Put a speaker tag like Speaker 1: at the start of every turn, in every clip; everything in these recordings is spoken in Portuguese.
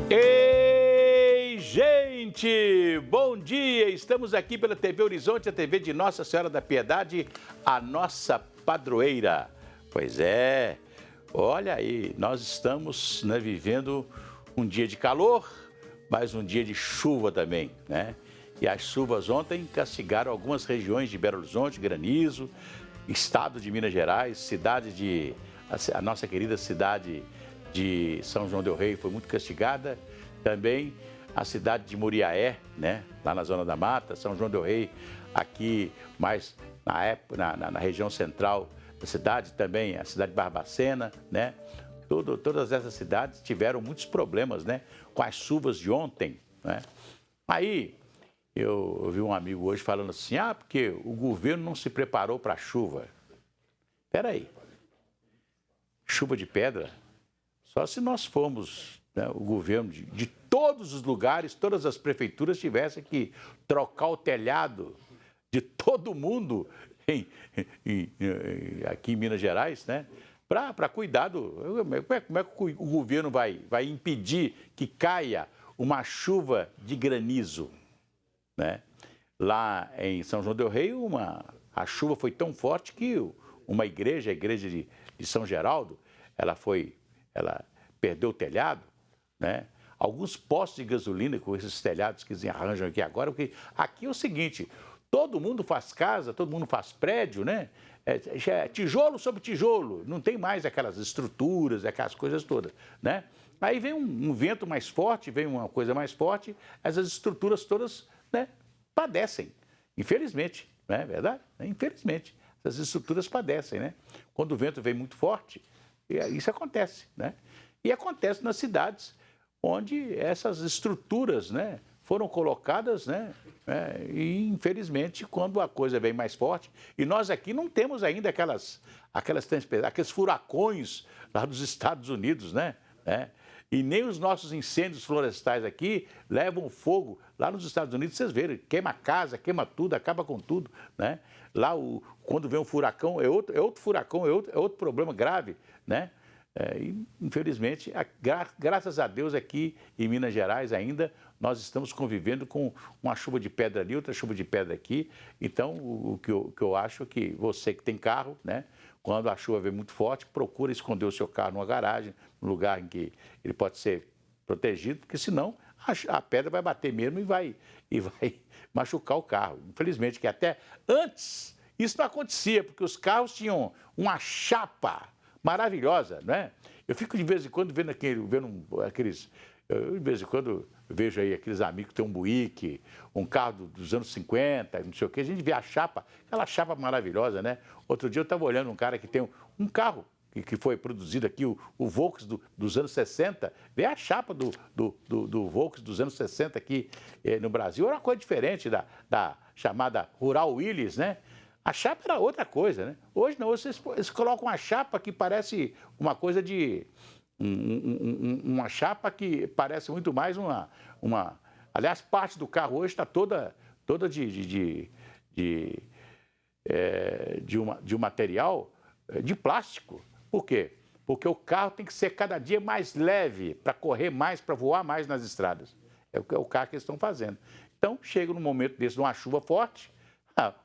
Speaker 1: Ei, gente! Bom dia! Estamos aqui pela TV Horizonte, a TV de Nossa Senhora da Piedade, a nossa padroeira. Pois é, olha aí, nós estamos vivendo um dia de calor, mas um dia de chuva também, né? E as chuvas ontem castigaram algumas regiões de Belo Horizonte, granizo, estado de Minas Gerais, a nossa querida cidade de São João del Rei foi muito castigada, também a cidade de Muriaé, né, lá na Zona da Mata, São João del Rei, aqui mais na região central da cidade, também a cidade de Barbacena, né, todas essas cidades tiveram muitos problemas, né, com as chuvas de ontem, né. Aí eu ouvi um amigo hoje falando assim, porque o governo não se preparou para a chuva. Espera aí, chuva de pedra? Só se nós formos, né, o governo de todos os lugares, todas as prefeituras tivessem que trocar o telhado de todo mundo aqui em Minas Gerais, né, para cuidar como é que o governo vai impedir que caia uma chuva de granizo, né? Lá em São João del Rei, a chuva foi tão forte que uma igreja, a igreja de São Geraldo, ela perdeu o telhado, né? Alguns postos de gasolina com esses telhados que eles arranjam aqui agora, porque aqui é o seguinte, todo mundo faz casa, todo mundo faz prédio, né? É tijolo sobre tijolo, não tem mais aquelas estruturas, aquelas coisas todas, né? Aí vem um vento mais forte, vem uma coisa mais forte, essas estruturas todas, né, padecem, infelizmente, não é verdade? Infelizmente, essas estruturas padecem, né? Quando o vento vem muito forte, isso acontece, né? E acontece nas cidades onde essas estruturas, né, foram colocadas, né? E infelizmente, quando a coisa vem mais forte, e nós aqui não temos ainda aqueles furacões lá dos Estados Unidos, né? E nem os nossos incêndios florestais aqui levam fogo. Lá nos Estados Unidos, vocês verem, queima casa, queima tudo, acaba com tudo, né? Lá, quando vem um furacão, é outro furacão, é outro problema grave, né? E, infelizmente, graças a Deus aqui em Minas Gerais ainda, nós estamos convivendo com uma chuva de pedra ali, outra chuva de pedra aqui. Então, o que eu acho é que você que tem carro, né? Quando a chuva vem muito forte, procura esconder o seu carro numa garagem, num lugar em que ele pode ser protegido, porque senão a pedra vai bater mesmo e vai machucar o carro. Infelizmente, que até antes isso não acontecia, porque os carros tinham uma chapa maravilhosa, né? Eu fico de vez em quando vendo aqueles... de vez em quando eu vejo aí aqueles amigos que tem um Buick, um carro dos anos 50, não sei o quê, a gente vê a chapa, aquela chapa maravilhosa, né? Outro dia eu estava olhando um cara que tem um carro que foi produzido aqui, o Volks dos anos 60, vê a chapa do Volks dos anos 60 aqui no Brasil, era uma coisa diferente da chamada Rural Willys, né? A chapa era outra coisa, né? Hoje não, eles colocam uma chapa que parece uma coisa de... uma chapa que parece muito mais aliás, parte do carro hoje está toda de um material de plástico. Por quê? Porque o carro tem que ser cada dia mais leve para correr mais, para voar mais nas estradas. É o carro que eles estão fazendo. Então, chega num momento desse, de uma chuva forte,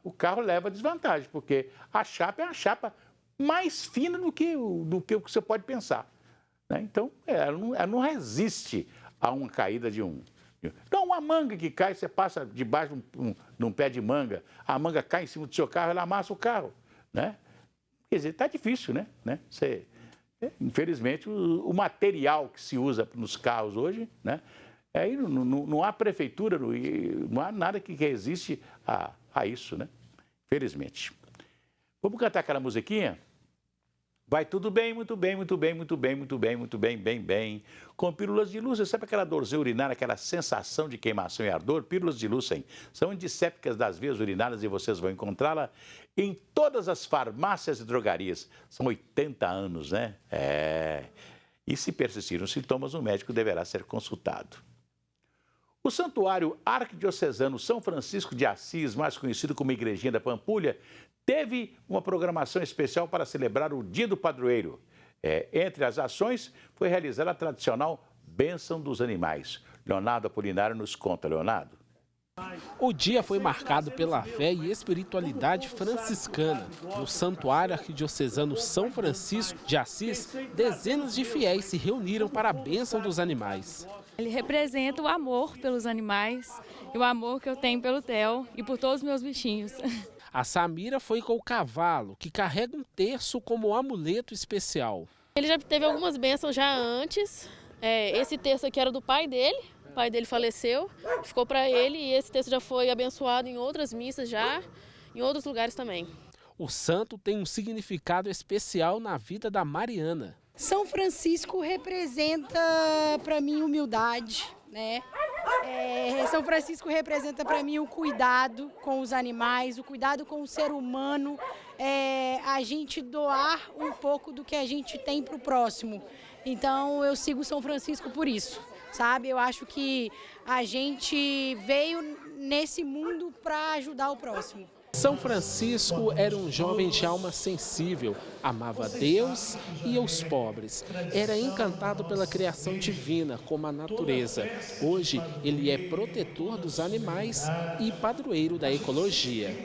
Speaker 1: o carro leva desvantagem, porque a chapa é uma chapa mais fina do que o que você pode pensar, né? Então, ela não resiste a uma caída de um... Então, uma manga que cai, você passa debaixo de um pé de manga, a manga cai em cima do seu carro, ela amassa o carro, né? Quer dizer, está difícil, né? Infelizmente, o material que se usa nos carros hoje, né? Aí não há prefeitura, não há nada que resiste a isso, né? Felizmente. Vamos cantar aquela musiquinha? Vai tudo bem, muito bem, muito bem, muito bem, muito bem, muito bem, bem, bem. Com pílulas de Lucem, sabe aquela dorzinha urinária, aquela sensação de queimação e ardor? Pílulas de Lucem são antissépticas das vias urinárias e vocês vão encontrá-la em todas as farmácias e drogarias. São 80 anos, né? E se persistirem os sintomas, o médico deverá ser consultado. O Santuário Arquidiocesano São Francisco de Assis, mais conhecido como Igrejinha da Pampulha, teve uma programação especial para celebrar o Dia do Padroeiro. Entre as ações, foi realizada a tradicional bênção dos animais. Leonardo Apolinário nos conta, Leonardo.
Speaker 2: O dia foi marcado pela fé e espiritualidade franciscana. No Santuário Arquidiocesano São Francisco de Assis, dezenas de fiéis se reuniram para a bênção dos animais.
Speaker 3: Ele representa o amor pelos animais e o amor que eu tenho pelo Theo e por todos os meus bichinhos.
Speaker 2: A Samira foi com o cavalo, que carrega um terço como amuleto especial.
Speaker 4: Ele já teve algumas bênçãos já antes. Esse terço aqui era do pai dele. O pai dele faleceu, ficou para ele e esse texto já foi abençoado em outras missas já, em outros lugares também.
Speaker 2: O santo tem um significado especial na vida da Mariana.
Speaker 5: São Francisco representa para mim humildade, né? São Francisco representa para mim o cuidado com os animais, o cuidado com o ser humano, a gente doar um pouco do que a gente tem para o próximo. Então eu sigo São Francisco por isso. Sabe, eu acho que a gente veio nesse mundo para ajudar o próximo.
Speaker 2: São Francisco era um jovem de alma sensível, amava Deus e os pobres. Era encantado pela criação divina, como a natureza. Hoje, ele é protetor dos animais e padroeiro da ecologia.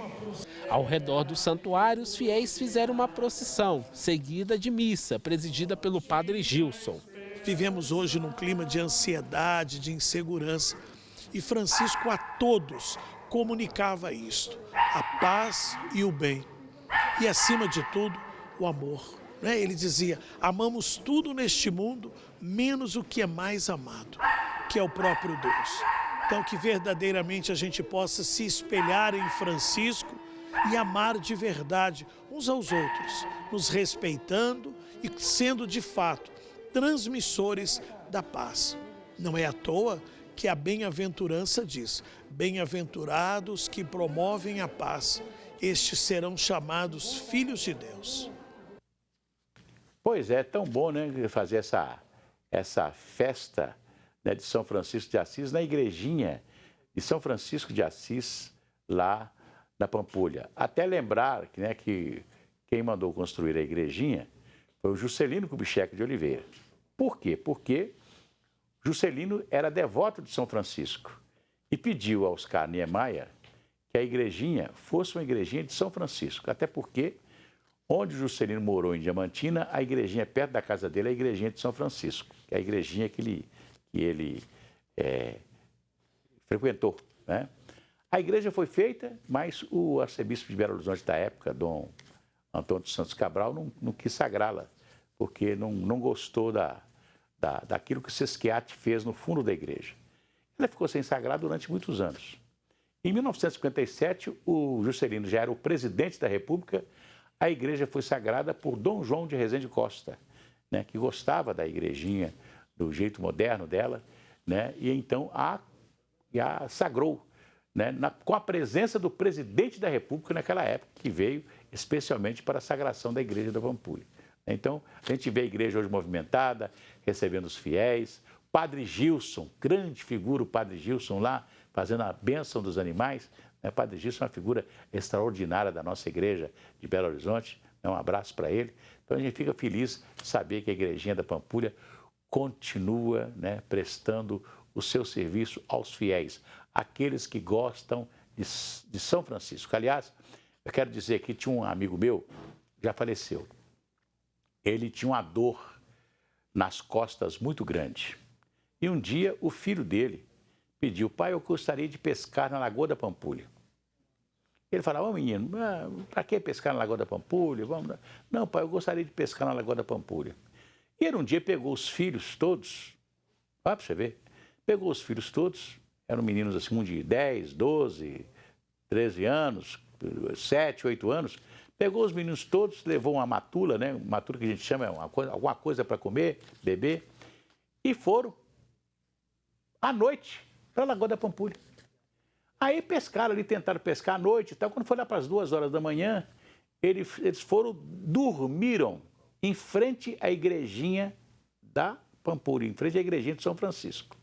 Speaker 2: Ao redor do santuário, os fiéis fizeram uma procissão, seguida de missa, presidida pelo padre Gilson.
Speaker 6: Vivemos hoje num clima de ansiedade, de insegurança. E Francisco a todos comunicava isto, a paz e o bem. E acima de tudo, o amor. Ele dizia, amamos tudo neste mundo, menos o que é mais amado, que é o próprio Deus. Então que verdadeiramente a gente possa se espelhar em Francisco e amar de verdade uns aos outros, nos respeitando e sendo de fato transmissores da paz. Não é à toa que a bem-aventurança diz, bem-aventurados que promovem a paz, estes serão chamados filhos de Deus.
Speaker 1: Pois é, tão bom, né, fazer essa festa, né, de São Francisco de Assis na igrejinha de São Francisco de Assis, lá na Pampulha. Até lembrar que, né, que quem mandou construir a igrejinha foi o Juscelino Kubitschek de Oliveira. Por quê? Porque Juscelino era devoto de São Francisco e pediu a Oscar Niemeyer que a igrejinha fosse uma igrejinha de São Francisco. Até porque, onde Juscelino morou em Diamantina, a igrejinha perto da casa dele é a igrejinha de São Francisco, que é a igrejinha que ele frequentou, né? A igreja foi feita, mas o arcebispo de Belo Horizonte da época, Dom Antônio de Santos Cabral, não quis sagrá-la, porque não gostou daquilo que Sesquiate fez no fundo da igreja. Ela ficou sem sagrar durante muitos anos. Em 1957, o Juscelino já era o presidente da República, a igreja foi sagrada por Dom João de Rezende Costa, né, que gostava da igrejinha, do jeito moderno dela, né, e então a sagrou, né, com a presença do presidente da República naquela época, que veio especialmente para a sagração da igreja da Pampulha. Então, a gente vê a igreja hoje movimentada, recebendo os fiéis. Padre Gilson, grande figura, o Padre Gilson lá, fazendo a bênção dos animais. O Padre Gilson é uma figura extraordinária da nossa igreja de Belo Horizonte. Um abraço para ele. Então, a gente fica feliz de saber que a igrejinha da Pampulha continua, né, prestando o seu serviço aos fiéis, aqueles que gostam de São Francisco. Aliás, eu quero dizer que tinha um amigo meu, já faleceu. Ele tinha uma dor nas costas muito grande. E um dia o filho dele pediu, pai, eu gostaria de pescar na Lagoa da Pampulha. Ele falava, menino, para que pescar na Lagoa da Pampulha? Vamos... Não, pai, eu gostaria de pescar na Lagoa da Pampulha. E ele um dia pegou os filhos todos, olha para você ver, pegou os filhos todos, eram meninos assim, um de 10, 12, 13 anos, 7, 8 anos, pegou os meninos todos, levou uma matula, né? Uma matula que a gente chama alguma coisa para comer, beber, e foram à noite para a Lagoa da Pampulha. Aí pescaram ali, tentaram pescar à noite e tal. Quando foi lá para as 2 horas da manhã, eles foram, dormiram em frente à igrejinha da Pampulha, em frente à igrejinha de São Francisco,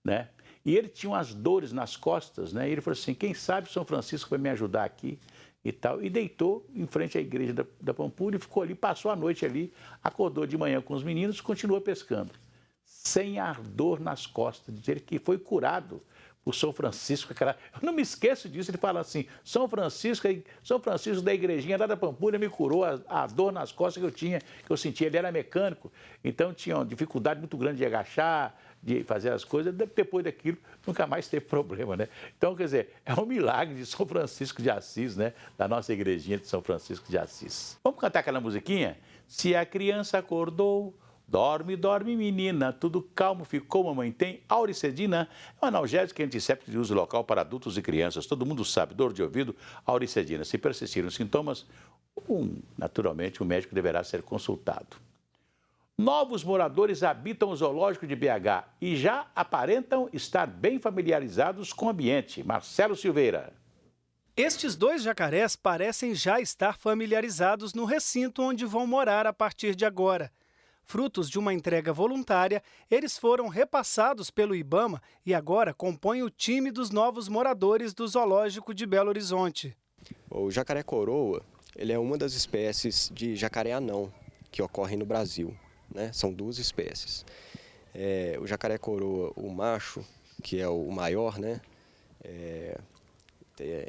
Speaker 1: né? E ele tinha umas dores nas costas, né? E ele falou assim, quem sabe São Francisco vai me ajudar aqui e tal. E deitou em frente à igreja da Pampulha e ficou ali, passou a noite ali, acordou de manhã com os meninos e continuou pescando. sem ardor nas costas, dizer que foi curado por São Francisco. Eu não me esqueço disso, ele fala assim, São Francisco da igrejinha lá da Pampulha me curou a dor nas costas que eu tinha, que eu sentia. Ele era mecânico, então tinha uma dificuldade muito grande de agachar, de fazer as coisas. Depois daquilo, nunca mais teve problema, né? Então, quer dizer, é um milagre de São Francisco de Assis, né? Da nossa igrejinha de São Francisco de Assis. Vamos cantar aquela musiquinha? Se a criança acordou, dorme, dorme, menina, tudo calmo ficou, mamãe tem. Auricedina é um analgésico e antisséptico de uso local para adultos e crianças. Todo mundo sabe, dor de ouvido, auricedina. Se persistirem os sintomas, naturalmente o médico deverá ser consultado. Novos moradores habitam o zoológico de BH e já aparentam estar bem familiarizados com o ambiente. Marcelo Silveira.
Speaker 7: Estes 2 jacarés parecem já estar familiarizados no recinto onde vão morar a partir de agora. Frutos de uma entrega voluntária, eles foram repassados pelo IBAMA e agora compõem o time dos novos moradores do Zoológico de Belo Horizonte.
Speaker 8: O jacaré-coroa, ele é uma das espécies de jacaré-anão que ocorrem no Brasil, né? São 2 espécies. O jacaré-coroa, o macho, que é o maior, né?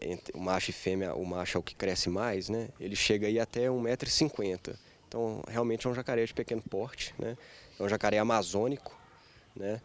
Speaker 8: Entre o macho e fêmea, o macho é o que cresce mais, né? Ele chega aí até 1,50 m. Então, realmente é um jacaré de pequeno porte, né? É um jacaré amazônico, né?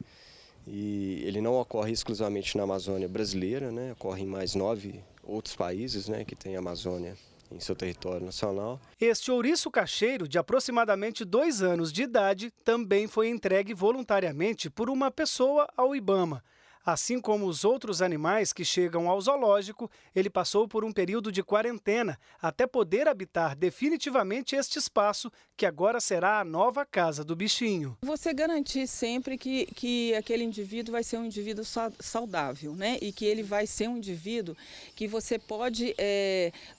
Speaker 8: E ele não ocorre exclusivamente na Amazônia brasileira, né? Ocorre em mais 9 outros países, né? Que tem a Amazônia em seu território nacional.
Speaker 7: Este ouriço cacheiro, de aproximadamente 2 anos de idade, também foi entregue voluntariamente por uma pessoa ao IBAMA. Assim como os outros animais que chegam ao zoológico, ele passou por um período de quarentena até poder habitar definitivamente este espaço, que agora será a nova casa do bichinho.
Speaker 9: Você garantir sempre que aquele indivíduo vai ser um indivíduo saudável, né? E que ele vai ser um indivíduo que você pode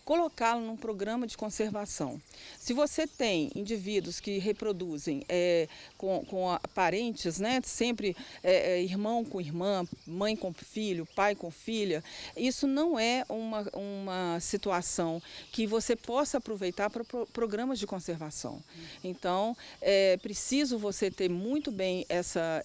Speaker 9: colocá-lo num programa de conservação. Se você tem indivíduos que reproduzem com parentes, né? Sempre irmão com irmã, mãe com filho, pai com filha, isso não é uma situação que você possa aproveitar para programas de conservação. Então, é preciso você ter muito bem essa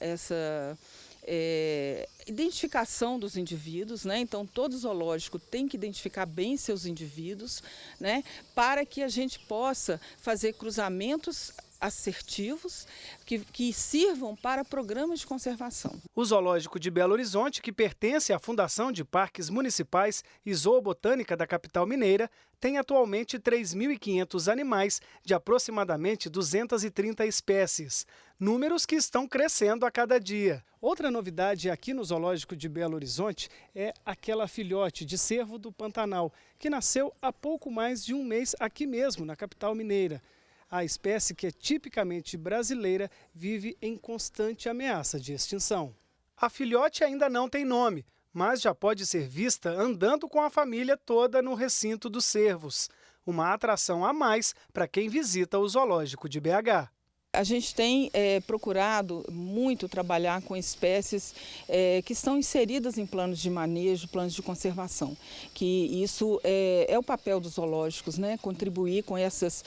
Speaker 9: identificação dos indivíduos, né? Então, todo zoológico tem que identificar bem seus indivíduos, né? Para que a gente possa fazer cruzamentos assertivos que sirvam para programas de conservação.
Speaker 7: O Zoológico de Belo Horizonte, que pertence à Fundação de Parques Municipais e Zoobotânica da capital mineira, tem atualmente 3.500 animais de aproximadamente 230 espécies, números que estão crescendo a cada dia. Outra novidade aqui no Zoológico de Belo Horizonte é aquela filhote de cervo do Pantanal, que nasceu há pouco mais de um mês aqui mesmo, na capital mineira. A espécie, que é tipicamente brasileira, vive em constante ameaça de extinção. A filhote ainda não tem nome, mas já pode ser vista andando com a família toda no recinto dos cervos. Uma atração a mais para quem visita o Zoológico de BH.
Speaker 9: A gente tem procurado muito trabalhar com espécies que estão inseridas em planos de manejo, planos de conservação. Que isso é o papel dos zoológicos, né? Contribuir com esses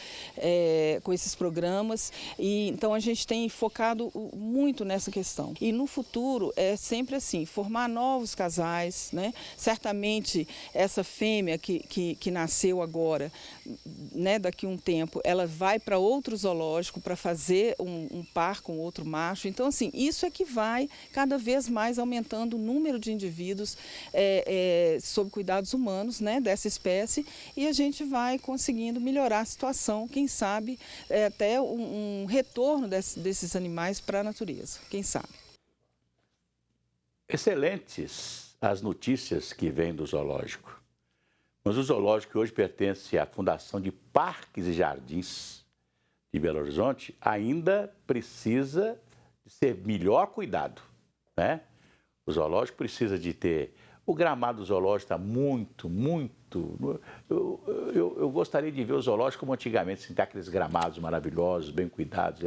Speaker 9: programas. E, então a gente tem focado muito nessa questão. E no futuro é sempre assim, formar novos casais, né? Certamente essa fêmea que nasceu agora, né? Daqui a um tempo, ela vai para outro zoológico para fazer um par com outro macho. Então, assim, isso é que vai cada vez mais aumentando o número de indivíduos sob cuidados humanos, né, dessa espécie, e a gente vai conseguindo melhorar a situação, quem sabe até um retorno desses animais para a natureza, quem sabe.
Speaker 1: Excelentes as notícias que vêm do zoológico. Mas o zoológico hoje pertence à Fundação de Parques e Jardins de Belo Horizonte, ainda precisa de ser melhor cuidado, né? O zoológico precisa de ter... O gramado do zoológico está muito... Eu gostaria de ver o zoológico como antigamente, assim, ter aqueles gramados maravilhosos, bem cuidados.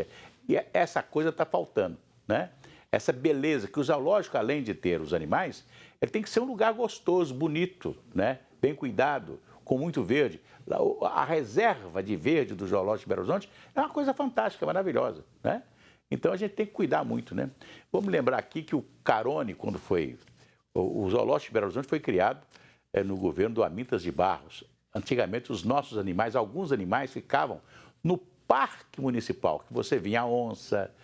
Speaker 1: E essa coisa está faltando, né? Essa beleza, que o zoológico, além de ter os animais, ele tem que ser um lugar gostoso, bonito, né? Bem cuidado, com muito verde. A reserva de verde do Zoológico de Belo Horizonte é uma coisa fantástica, maravilhosa, né? Então a gente tem que cuidar muito, né? Vamos lembrar aqui que o Carone, quando foi... O zoológico de Belo Horizonte foi criado no governo do Amintas de Barros. Antigamente, os nossos animais, alguns animais, ficavam no parque municipal, que você via onça,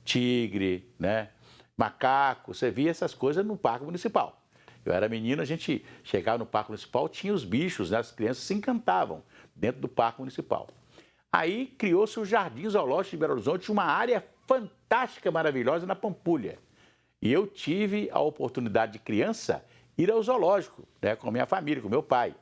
Speaker 1: tigre, né? Macaco, você via essas coisas no parque municipal. Eu era menino, a gente chegava no parque municipal, tinha os bichos, né? As crianças se encantavam dentro do parque municipal. Aí criou-se o Jardim Zoológico de Belo Horizonte, uma área fantástica, maravilhosa na Pampulha. E eu tive a oportunidade de criança ir ao zoológico, né? Com a minha família, com meu pai.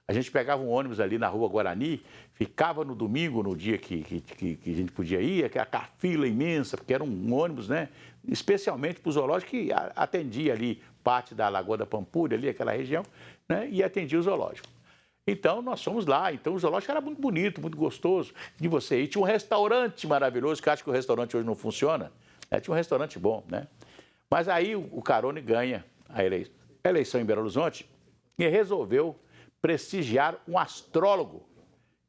Speaker 1: A gente pegava um ônibus ali na Rua Guarani, ficava no domingo, no dia que a gente podia ir, aquela fila imensa, porque era um ônibus, né? Especialmente para o zoológico, que atendia ali parte da Lagoa da Pampulha, ali aquela região, né? E atendia o zoológico. Então, nós fomos lá. Então, o zoológico era muito bonito, muito gostoso de você ir. Tinha um restaurante maravilhoso, que eu acho que o restaurante hoje não funciona. Né? Tinha um restaurante bom, né? Mas aí o Carone ganha a eleição em Belo Horizonte e resolveu prestigiar um astrólogo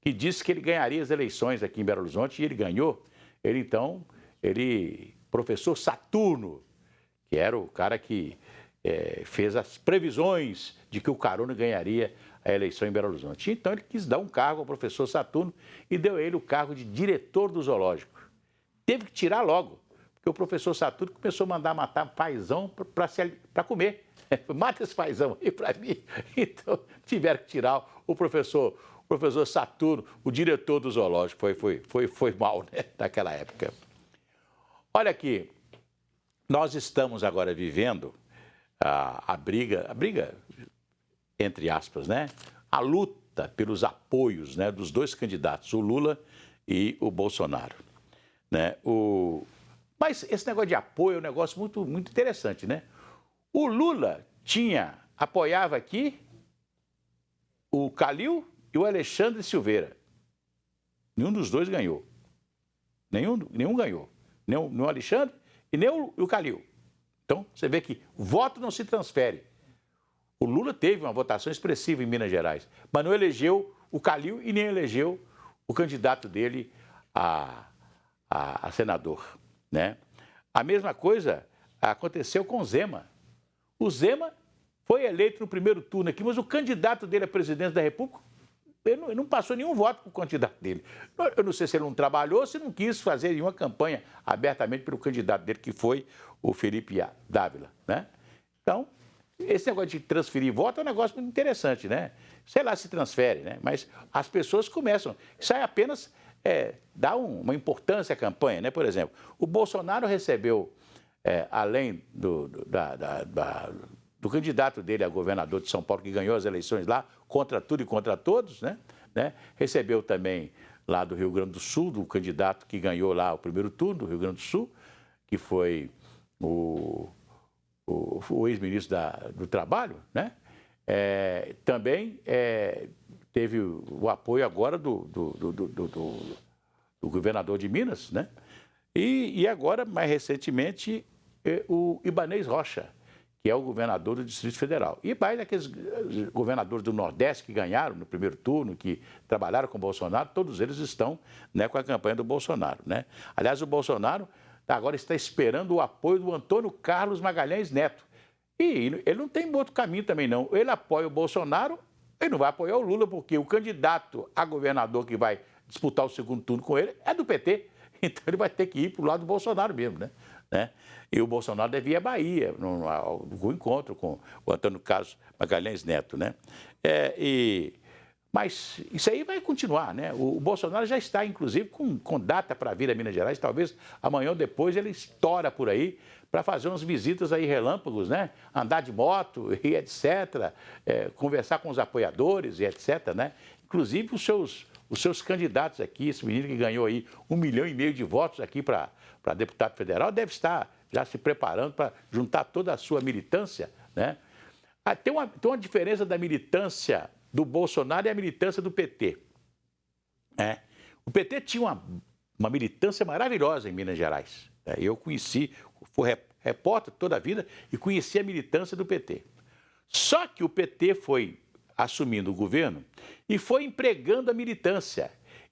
Speaker 1: que disse que ele ganharia as eleições aqui em Belo Horizonte, e ele ganhou. Professor Saturno, que era o cara que fez as previsões de que o Carone ganharia a eleição em Belo Horizonte. Então ele quis dar um cargo ao professor Saturno e deu a ele o cargo de diretor do zoológico. Teve que tirar logo, porque o professor Saturno começou a mandar matar paizão para comer. Mata esse paizão aí para mim. Então tiveram que tirar o professor Saturno, o diretor do zoológico. Foi mal, né, naquela época. Olha aqui, nós estamos agora vivendo a briga, entre aspas, né? A luta pelos apoios, né, dos dois candidatos, o Lula e o Bolsonaro. Né? Mas esse negócio de apoio é um negócio muito, muito interessante, né? O Lula apoiava aqui o Calil e o Alexandre Silveira. Nenhum dos dois ganhou. Nenhum ganhou. Nem o Alexandre e nem o Calil. Então, você vê que voto não se transfere. O Lula teve uma votação expressiva em Minas Gerais, mas não elegeu o Calil e nem elegeu o candidato dele a senador. Né? A mesma coisa aconteceu com o Zema. O Zema foi eleito no primeiro turno aqui, mas o candidato dele à presidência da República, ele não passou nenhum voto para o candidato dele. Eu não sei se ele não trabalhou, se não quis fazer nenhuma campanha abertamente pelo candidato dele, que foi o Felipe Dávila. Né? Então, esse negócio de transferir voto é um negócio muito interessante, né? Sei lá se transfere, né? Mas as pessoas começam. Isso aí apenas dá uma importância à campanha, né? Por exemplo, o Bolsonaro recebeu, além do candidato dele a governador de São Paulo, que ganhou as eleições lá, contra tudo e contra todos, né? Recebeu também lá do Rio Grande do Sul, do candidato que ganhou lá o primeiro turno do Rio Grande do Sul, que foi o ex-ministro do Trabalho, né? Também teve o apoio agora do governador de Minas, né? E agora, mais recentemente, o Ibanez Rocha, que é o governador do Distrito Federal. E mais aqueles governadores do Nordeste que ganharam no primeiro turno, que trabalharam com o Bolsonaro, todos eles estão, né, com a campanha do Bolsonaro, né? Aliás, o Bolsonaro agora está esperando o apoio do Antônio Carlos Magalhães Neto. E ele não tem outro caminho também, não. Ele apoia o Bolsonaro, ele não vai apoiar o Lula, porque o candidato a governador que vai disputar o segundo turno com ele é do PT. Então ele vai ter que ir para o lado do Bolsonaro mesmo, né? E o Bolsonaro deve ir à Bahia, no encontro com o Antônio Carlos Magalhães Neto, né? Mas isso aí vai continuar, né? O Bolsonaro já está, inclusive, com data para vir a Minas Gerais. Talvez amanhã ou depois ele estoura por aí para fazer umas visitas aí relâmpagos, né? Andar de moto e etc. Conversar com os apoiadores e etc, né? Inclusive os seus candidatos aqui, esse menino que ganhou aí 1,5 milhão de votos aqui para deputado federal, deve estar já se preparando para juntar toda a sua militância, né? Tem uma diferença da militância do Bolsonaro e a militância do PT. O PT tinha uma militância maravilhosa em Minas Gerais. Eu conheci, fui repórter toda a vida e conheci a militância do PT. Só que o PT foi assumindo o governo e foi empregando a militância.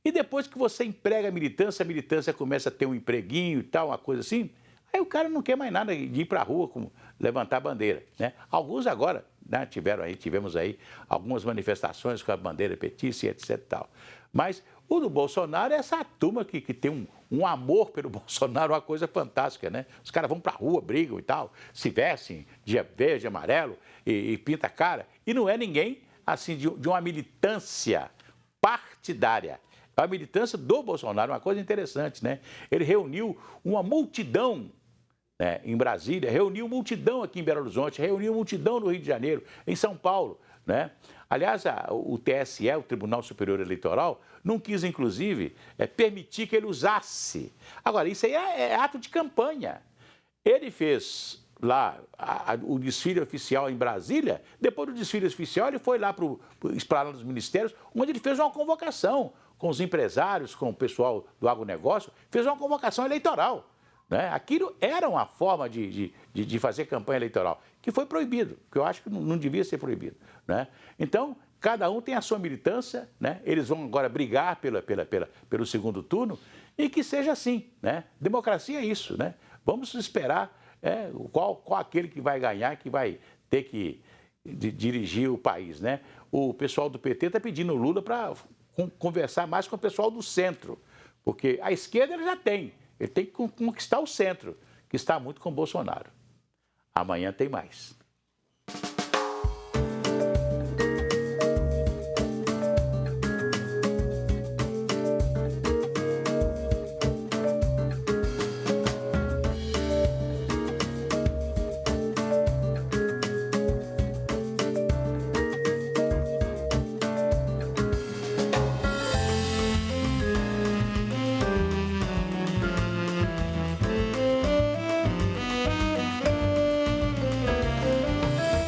Speaker 1: E depois que você emprega a militância começa a ter um empreguinho e tal, uma coisa assim, aí o cara não quer mais nada de ir para a rua, como levantar a bandeira, né? Alguns agora, né, tivemos aí algumas manifestações com a bandeira petista e etc e tal. Mas o do Bolsonaro é essa turma que tem um amor pelo Bolsonaro, uma coisa fantástica, né? Os caras vão para a rua, brigam e tal, se vestem de verde, amarelo e pinta a cara. E não é ninguém, assim, de uma militância partidária. A militância do Bolsonaro, uma coisa interessante, né? Ele reuniu uma multidão, né, em Brasília, reuniu multidão aqui em Belo Horizonte, reuniu multidão no Rio de Janeiro, em São Paulo, né? Aliás, o TSE, o Tribunal Superior Eleitoral, não quis, inclusive, permitir que ele usasse. Agora, isso aí é ato de campanha. Ele fez lá o desfile oficial em Brasília, depois do desfile oficial ele foi lá para o Esplanada dos Ministérios, onde ele fez uma convocação com os empresários, com o pessoal do agronegócio, fez uma convocação eleitoral, né? Aquilo era uma forma de fazer campanha eleitoral, que foi proibido, que eu acho que não devia ser proibido, né? Então, cada um tem a sua militância, né? Eles vão agora brigar pelo segundo turno, e que seja assim, né? Democracia é isso, né? Vamos esperar qual aquele que vai ganhar, que vai ter que dirigir o país, né? O pessoal do PT está pedindo o Lula para conversar mais com o pessoal do centro, porque a esquerda ele já tem, ele tem que conquistar o centro, que está muito com o Bolsonaro. Amanhã tem mais.